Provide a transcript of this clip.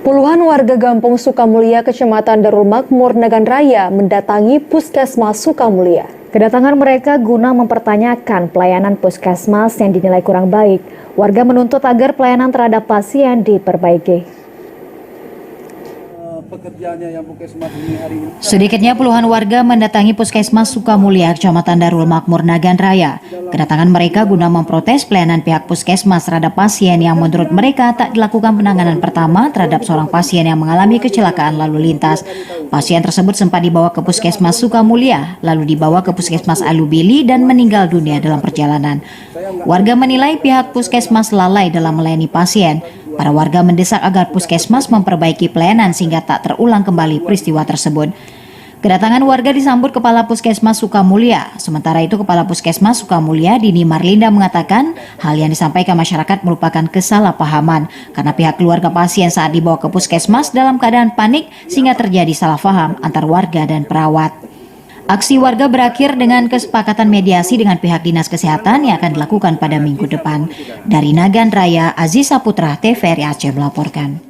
Puluhan warga Gampong Sukamulya, Kecamatan Darul Makmur, Nagan Raya mendatangi Puskesmas Sukamulya. Kedatangan mereka guna mempertanyakan pelayanan puskesmas yang dinilai kurang baik. Warga menuntut agar pelayanan terhadap pasien diperbaiki. Sedikitnya puluhan warga mendatangi Puskesmas Sukamulya, Kecamatan Darul Makmur, Nagan Raya. Kedatangan mereka guna memprotes pelayanan pihak puskesmas terhadap pasien yang menurut mereka tak dilakukan penanganan pertama terhadap seorang pasien yang mengalami kecelakaan lalu lintas. Pasien tersebut sempat dibawa ke Puskesmas Sukamulya, lalu dibawa ke Puskesmas Alubili dan meninggal dunia dalam perjalanan. Warga menilai pihak puskesmas lalai dalam melayani pasien. Para warga mendesak agar puskesmas memperbaiki pelayanan sehingga tak terulang kembali peristiwa tersebut. Kedatangan warga disambut Kepala Puskesmas Sukamulya. Sementara itu Kepala Puskesmas Sukamulya, Dini Marlinda, mengatakan hal yang disampaikan masyarakat merupakan kesalahpahaman karena pihak keluarga pasien saat dibawa ke puskesmas dalam keadaan panik sehingga terjadi salah paham antar warga dan perawat. Aksi warga berakhir dengan kesepakatan mediasi dengan pihak Dinas Kesehatan yang akan dilakukan pada minggu depan. Dari Nagan Raya, Aziz Saputra, TVRI Aceh melaporkan.